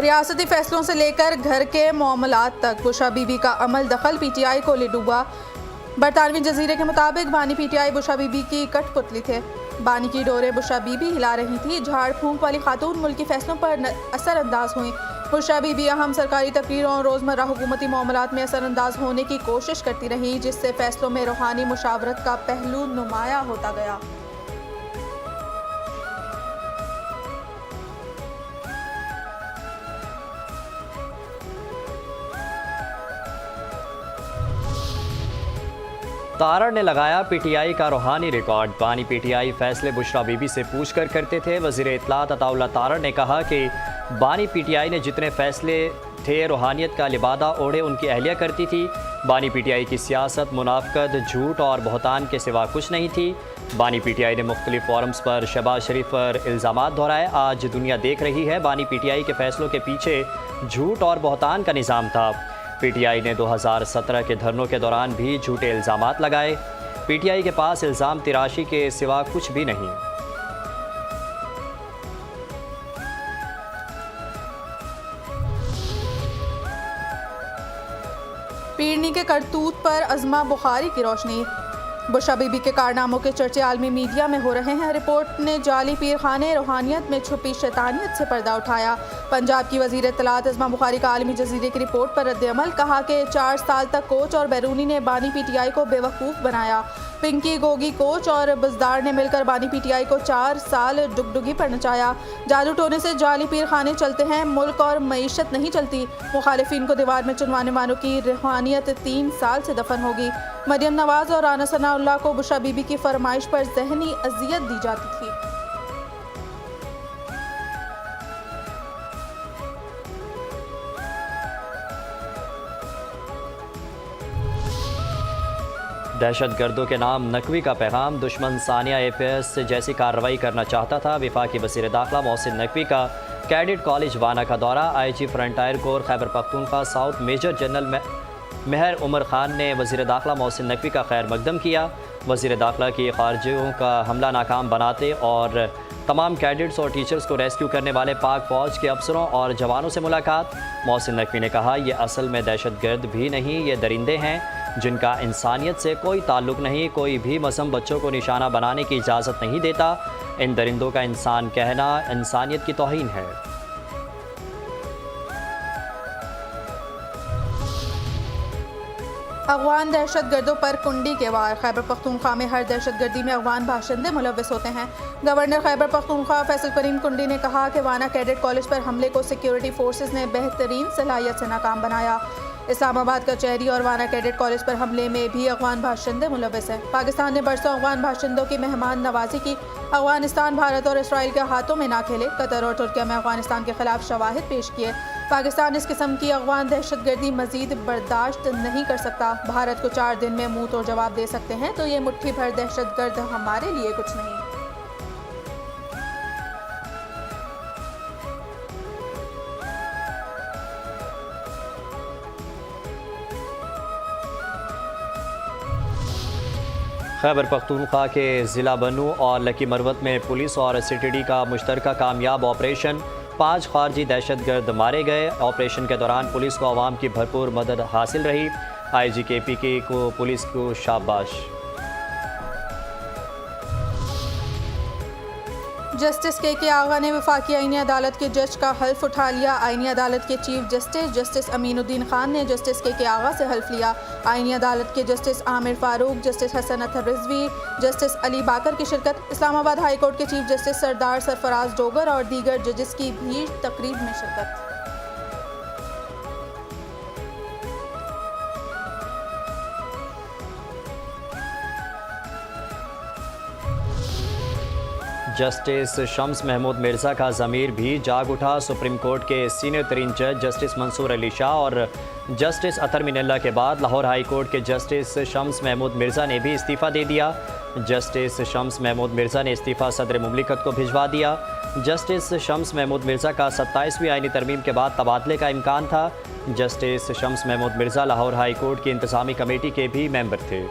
रियासती फैसलों से लेकर घर के मामलात तक बुशरा बीबी का अमल दखल पीटीआई को ले डूबा। बरतानवी जजीरे के मुताबिक बानी पीटीआई बुशरा बीबी की कठपुतली थे। बानी की डोरें बुशरा बीबी हिला रही थी। झाड़ फूंक वाली खातून मुल्क के फैसलों पर असरअंदाज हुई। बुशरा बीबी अहम सरकारी तकरीरों और रोज़मर्रा हुकूमती मामलात में असरअंदाज होने की कोशिश करती रही, जिससे फैसलों में रूहानी मुशावरत का पहलू नुमाया होता गया। तारड़ ने लगाया पीटीआई का रूहानी रिकॉर्ड। बानी पीटीआई फैसले बुशरा बीबी से पूछकर करते थे। वज़ीर इत्तलात अताउल्लाह तारड़ ने कहा कि बानी पीटीआई ने जितने फैसले थे रूहानियत का लिबादा ओढ़े उनकी अहलिया करती थी। बानी पीटीआई की सियासत मुनाफ़क़त, झूठ और बहतान के सिवा कुछ नहीं थी। बानी पीटीआई ने मुख्तलिफ फोरम्स पर शहबाज शरीफ पर इल्ज़ामात दोहराए। आज दुनिया देख रही है बानी पीटीआई के फैसलों के पीछे झूठ और बहतान का निज़ाम था। पीटीआई ने 2017 के धरनों के दौरान भी झूठे इल्ज़ामात लगाए। पीटीआई के पास इल्ज़ाम तराशी के सिवा कुछ भी नहीं। पीरनी के करतूत पर अज़मा बुखारी की रोशनी। बुशरा बीबी के कारनामों के चर्चे आलमी मीडिया में हो रहे हैं। रिपोर्ट ने जाली पीर खाने रूहानियत में छुपी शैतानियत से पर्दा उठाया। पंजाब की वज़ीर इत्तलात अज़मा बुखारी का आलमी जजीरे की रिपोर्ट पर रद्द-ए-अमल। कहा कि 4 साल तक कोच और बैरूनी ने बानी पीटीआई को बेवकूफ़ बनाया। पिंकी गोगी कोच और बुजदार ने मिलकर बानी पीटीआई को 4 साल डुगडुगी पर नचाया। जादू टोने से जाली पीर खाने चलते हैं, मुल्क और मईशत नहीं चलती। मुखालिफिन को दीवार में चुनवाने वालों की रूहानियत 3 साल से दफन होगी। मरियम नवाज और राना सनाउल्लाह को बुशरा बीबी की फरमाइश पर जहनी अजियत दी जाती थी। दहशत गर्दों के नाम नकवी का पैगाम। दुश्मन सानिया APS से जैसी कार्रवाई करना चाहता था। वफाकी वज़ीर दाखिला मोहसिन नकवी का कैडेट कॉलेज वाना का दौरा। IG frontier corps Khyber Pakhtunkhwa south major general Mehar Umar Khan ने वज़ीर दाखिला मोहसिन नकवी का खैर मकदम किया। वज़ीर दाखिला की खारजियों का हमला नाकाम बनाते और तमाम कैडेट्स और टीचर्स को रेस्क्यू करने वाले पाक फ़ौज के अफसरों और जवानों से मुलाकात। मोहसिन नकवी ने कहा, ये असल में दहशत गर्द भी नहीं, ये दरिंदे हैं जिनका इंसानियत से कोई ताल्लुक़ नहीं। कोई भी मसम बच्चों को निशाना बनाने की इजाज़त नहीं देता। इन दरिंदों का इंसान कहना इंसानियत की तौहीन है। अफगान दहशत गर्दों पर कुंडी के वार। खैबर पख्तूनख्वा में हर दहशत गर्दी में अफगान बाशिंदे मुलव्वस होते हैं। गवर्नर खैबर पख्तूनख्वा फैसल करीम कुंडी ने कहा कि वाना कैडेट कॉलेज पर हमले को सिक्योरिटी फोर्सेस ने बेहतरीन सलाहियत से नाकाम बनाया। इस्लामाबाद कचहरी और वाना कैडेट कॉलेज पर हमले में भी अफगान बाशिंदे मुलव्वस हैं। पाकिस्तान ने बरसों अफगान बाशिंदों की मेहमान नवाजी की। अफगानिस्तान भारत और इसराइल के हाथों में ना खेले। कतर और तुर्किया में अफगानिस्तान के खिलाफ शवाहिद पेश किए। पाकिस्तान इस किस्म की अफगान दहशतगर्दी मजीद बर्दाश्त नहीं कर सकता। भारत को 4 दिन में मुंह तोड़ जवाब दे सकते हैं, तो ये मुट्ठी भर दहशतगर्द हमारे लिए कुछ नहीं। खैबर पख्तूनख्वा के ज़िला बनू और लकी मरवत में पुलिस और CTD का मुश्तरका कामयाब ऑपरेशन। 5 खारजी दहशतगर्द मारे गए। ऑपरेशन के दौरान पुलिस को आवाम की भरपूर मदद हासिल रही। IG KPK को पुलिस को शाबाश। जस्टिस KK आगा ने वफाकी आईनी अदालत के जज का हल्फ उठा लिया। आईनी अदालत के चीफ जस्टिस अमीनुद्दीन खान ने जस्टिस KK आगा से हल्फ लिया। आईनी अदालत के जस्टिस आमिर फारूक, जस्टिस हसन अतर रिजवी, जस्टिस अली बाकर की शिरकत। इस्लामाबाद हाई कोर्ट के चीफ जस्टिस सरदार सरफराज डोगर और दीगर जजेस की भी तकरीब में शिरकत। जस्टिस शम्स महमूद मिर्ज़ा का ज़मीर भी जाग उठा। सुप्रीम कोर्ट के सीनियर तरीन जज जस्टिस मंसूर अली शाह और जस्टिस अतर मिनल्ला के बाद लाहौर हाई कोर्ट के जस्टिस शम्स महमूद मिर्ज़ा ने भी इस्तीफ़ा दे दिया। जस्टिस शम्स महमूद मिर्ज़ा ने इस्तीफ़ा सदर मुमलिकत को भिजवा दिया। जस्टिस शम्स महमूद मिर्ज़ा का 27वीं आईनी तरमीम के बाद तबादले का इम्कान था। Justice Shams Mahmood Mirza Lahore high court की इंतज़ामी कमेटी के भी मेंबर थे।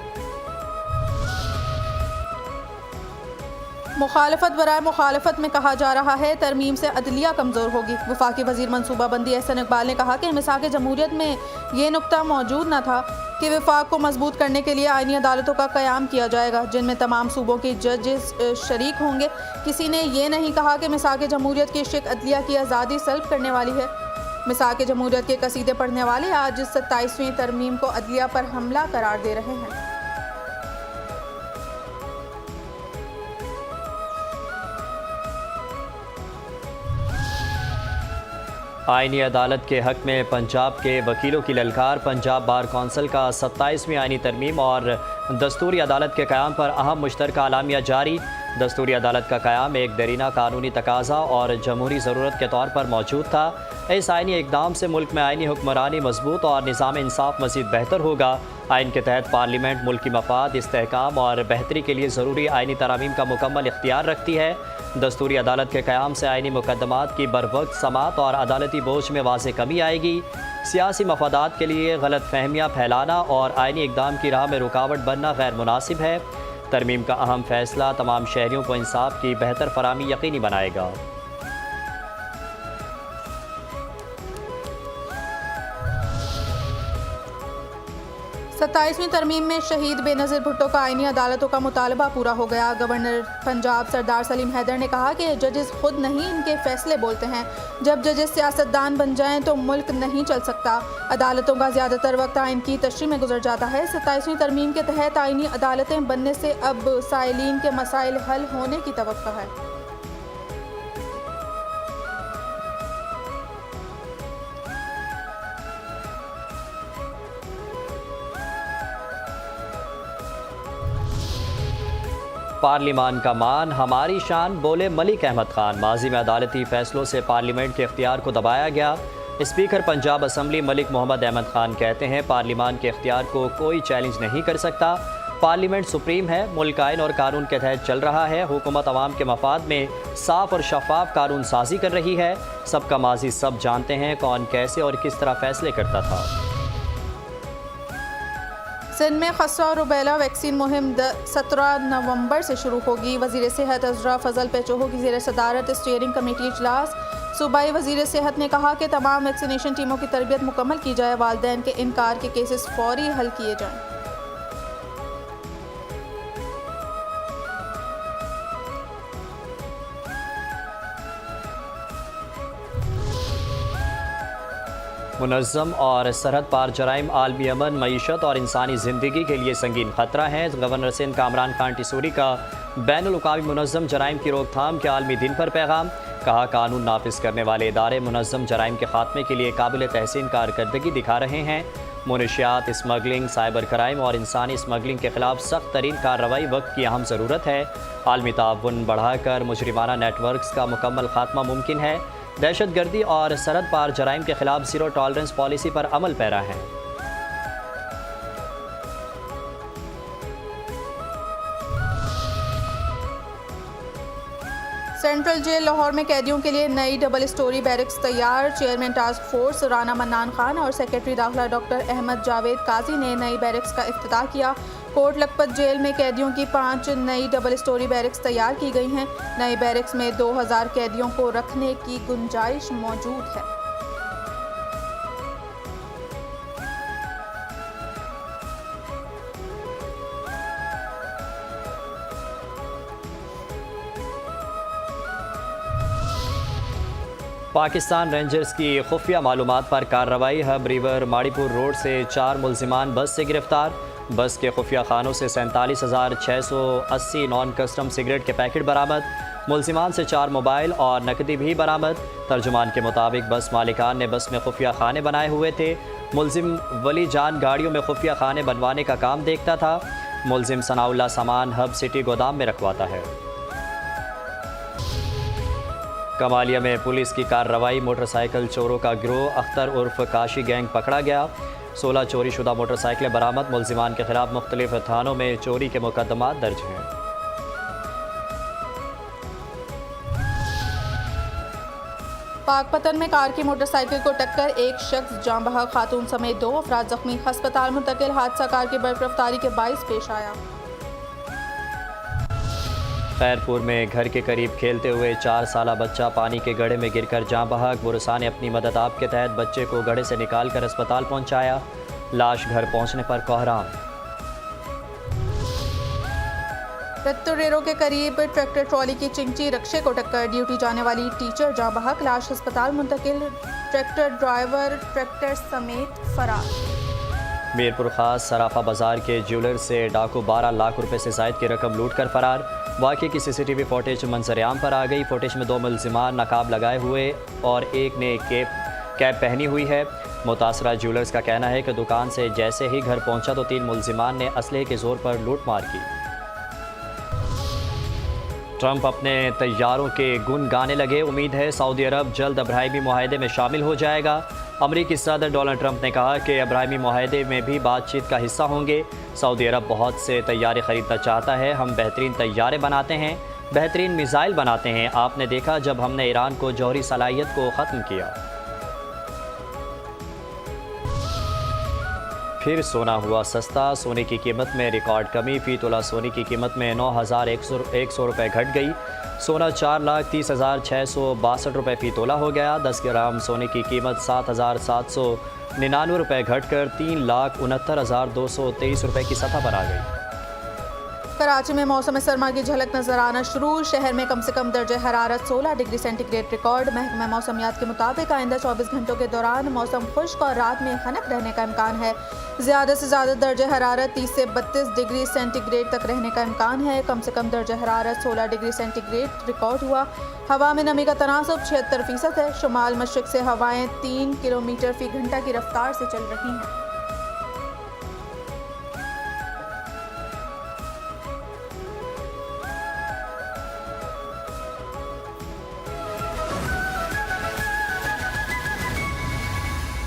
मुखालफत बराए मुखालफत में कहा जा रहा है तरमीम से अदलिया कमज़ोर होगी। वफाकी वज़ीर मनसूबाबंदी एहसन इकबाल ने कहा कि मिसाक जमहूरियत में ये नुक्ता मौजूद न था कि वफाक को मजबूत करने के लिए आईनी अदालतों का क़याम किया जाएगा जिनमें तमाम सूबों के जजेस शरीक होंगे। किसी ने ये नहीं कहा कि मिसाक जमहूरियत की शिक अदलिया की आज़ादी सल्ब करने वाली है। मिसाक जमहूरियत के कसीदे पढ़ने वाले आज 27वीं तरमीम को अदलिया पर हमला करार दे रहे हैं। आईनी अदालत के हक में पंजाब के वकीलों की ललकार। पंजाब बार कौंसिल का 27वीं आईनी तरमीम और दस्तूरी अदालत के क़याम पर अहम मुश्तरका अलामिया जारी। दस्तूरी अदालत का क़याम एक दरीना कानूनी तकाज़ा और जमहूरी ज़रूरत के तौर पर मौजूद था। इस आईनी इक़दाम से मुल्क में आईनी हुक्मरानी मजबूत और निज़ाम इंसाफ मज़ीद बेहतर होगा। आइन के तहत पार्लियामेंट मुल्क की मफाद, इस्तेहकाम और बेहतरी के लिए ज़रूरी आईनी तरामीम का मुकम्मल इख्तियार रखती है। दस्तूरी अदालत के क़याम से आईनी मुकदमात की बरवक्त समात और अदालती बोझ में वाज़े कमी आएगी। सियासी मफादात के लिए गलत फहमियाँ फैलाना और आईनी इक़दाम की राह में रुकावट बनना गैर मुनासिब है। तरमीम का अहम फैसला तमाम शहरियों को इंसाफ की बेहतर फराहमी यकीनी बनाएगा। 27वीं तरमीम में शहीद बेनज़ीर भुट्टो का आईनी अदालतों का मुतालबा पूरा हो गया। गवर्नर पंजाब सरदार सलीम हैदर ने कहा कि जजेस खुद नहीं इनके फैसले बोलते हैं। जब जजेस सियासतदान बन जाएं तो मुल्क नहीं चल सकता। अदालतों का ज़्यादातर वक्त आइन की तशरीह में गुजर जाता है। 27वीं तरमीम के तहत आईनी अदालतें बनने से अब साइलीन के मसाइल हल होने की तवक्को है। पार्लिमान का मान हमारी शान, बोले मलिक अहमद खान। माजी में अदालती फैसलों से पार्लियामेंट के इख्तियार को दबाया गया। स्पीकर पंजाब असम्बली मलिक मोहम्मद अहमद खान कहते हैं पार्लिमान के इख्तियार को कोई चैलेंज नहीं कर सकता। पार्लियामेंट सुप्रीम है, मुल्क आइन और कानून के तहत चल रहा है। हुकूमत अवाम के मफाद में साफ और शफाफ कानून साजी कर रही है। सबका माजी सब जानते हैं कौन कैसे और किस तरह फैसले करता था। सिंध में खसरा और रुबैला वैक्सीन मुहिम 17 नवंबर से शुरू होगी। वज़ीर सेहत अज़रा फजल पेचोहो की ज़ेर सदारत स्टीयरिंग कमेटी इजलास। सूबाई वज़ीर सेहत ने कहा कि तमाम वैक्सीनेशन टीमों की तरबियत मुकम्मल की जाए। वालिदैन के इनकार के केसेस फौरी हल किए जाएँ। मुनज़्ज़म और सरहद पार जराइम आलमी अमन, मईशत और इंसानी ज़िंदगी के लिए संगीन ख़तरा है। गवर्नर सिंध कामरान खान टिसूरी का बैनुल-अक़वामी मुनज़्ज़म जराइम की रोकथाम के आलमी दिन पर पैगाम। कहा कानून नाफिज करने वाले इदारे मुनज़्ज़म जराइम के खात्मे के लिए काबिल तहसीन कारकर्दगी दिखा रहे हैं। मुनशियात, स्मगलिंग, साइबर क्राइम और इंसानी स्मगलिंग के ख़िलाफ़ सख्त तरीन कार्रवाई वक्त की अहम ज़रूरत है। आलमी ताउन बढ़ाकर मुजरिमाना नेटवर्क्स का मुकम्मल खात्मा मुमकिन है। दहशत गर्दी और सरहद पार जराइम के खिलाफ ज़ीरो टॉलरेंस पॉलिसी पर अमल पैरा है। सेंट्रल जेल लाहौर में कैदियों के लिए नई डबल स्टोरी बैरिक्स तैयार। Chairman task force Rana mannan Khan और सेक्रेटरी दाखिला डॉक्टर अहमद जावेद काजी ने नई बैरिक्स का इफ्तिताह किया। कोट लखपत जेल में कैदियों की 5 नई डबल स्टोरी बैरिक्स तैयार की गई हैं। नई बैरिक्स में 2000 कैदियों को रखने की गुंजाइश मौजूद है। पाकिस्तान रेंजर्स की खुफिया मालूमात पर कार्रवाई। हब रिवर माड़ीपुर रोड से 4 मुल्जिमान बस से गिरफ्तार। बस के खुफिया खानों से 47,680 नॉन कस्टम सिगरेट के पैकेट बरामद। मुल्जिमान से 4 मोबाइल और नकदी भी बरामद। तर्जुमान के मुताबिक बस मालिकान ने बस में खुफिया खाने बनाए हुए थे। मुल्जिम वली जान गाड़ियों में खुफिया खाने बनवाने का काम देखता था। मुल्जिम सनाउल्ला सामान हब सिटी गोदाम में रखवाता है। कमालिया में पुलिस की कार्रवाई। मोटरसाइकिल चोरों का गिरोह अख्तर उर्फ काशी गैंग पकड़ा गया। 16 चोरी शुदा मोटरसाइकिलें बरामद। मुल्जिमान के खिलाफ मुख्तलिफ थानों में चोरी के मुकदमात दर्ज हैं। पाकपतन में कार की मोटरसाइकिल को टक्कर, एक शख्स जान बहक, खातून समेत 2 अफराद जख्मी। हस्पताल मुंतकिल। हादसा कार की बर्फ रफ्तारी के बाइस पेश आया। खैरपुर में घर के करीब खेलते हुए 4 साला बच्चा पानी के गड्ढे में गिरकर जाँ बहक। बुरसा ने अपनी मदद आप के तहत बच्चे को गड्ढे से निकालकर अस्पताल पहुंचाया। लाश घर पहुंचने पर कोहराम। रत्तुरेरो के करीब ट्रैक्टर ट्रॉली की चिंची रक्षे को टक्कर, ड्यूटी जाने वाली टीचर जाँ बहक, लाश अस्पताल मुंतकिल। ट्रैक्टर ड्राइवर ट्रैक्टर समेत फरार। मीरपुर खास सराफा बाजार के ज्वेलर से डाकू 12 लाख रुपए से जायद की रकम लूट कर फरार। वाक़े की सीसीटीवी फुटेज मंजर-ए-आम पर आ गई। फुटेज में 2 मुलजिमान नकाब लगाए हुए और एक ने कैप पहनी हुई है। मुतासरा ज्वेलर्स का कहना है कि दुकान से जैसे ही घर पहुंचा तो 3 मुलजिमान ने असलहे के जोर पर लूटमार की। ट्रंप अपने तैयारों के गुन गाने लगे। उम्मीद है सऊदी अरब जल्द अब्राहिमी मुआहदे में शामिल हो जाएगा। अमरीकी सदर डोनाल्ड ट्रंप ने कहा कि अब्राहिमी मुआहदे में भी बातचीत का हिस्सा होंगे। सऊदी अरब बहुत से तैयारे ख़रीदना चाहता है। हम बेहतरीन तैयारे बनाते हैं, बेहतरीन मिसाइल बनाते हैं। आपने देखा जब हमने ईरान को जौहरी सलाहियत को ख़त्म किया। फिर सोना हुआ सस्ता। सोने की कीमत में रिकॉर्ड कमी। फ़ी तोला सोने की कीमत में 9,100 रुपये घट गई। सोना 4,30,662 रुपये फ़ी तोला हो गया। 10 ग्राम सोने की कीमत 7,799 रुपये घट कर 3,69,223 रुपये की सतह पर आ गई। कराची में मौसम सरमा की झलक नजर आना शुरू। शहर में कम से कम दर्जे हरारत 16 डिग्री सेंटीग्रेड रिकॉर्ड। महकमा मौसमियात के मुताबिक आइंदा 24 घंटों के दौरान मौसम खुश्क और रात में खनक रहने का इम्कान है। ज़्यादा से ज़्यादा दर्जे हरारत 30 से 32 डिग्री सेंटीग्रेड तक रहने का इम्कान है। कम से कम दर्जे हरारत 16 डिग्री सेंटीग्रेड रिकॉर्ड हुआ। हवा में नमी का तनासब 76% है। शुमाल मशरक़ से हवाएँ 3 किलोमीटर फ़ी घंटा की रफ्तार से चल रही हैं।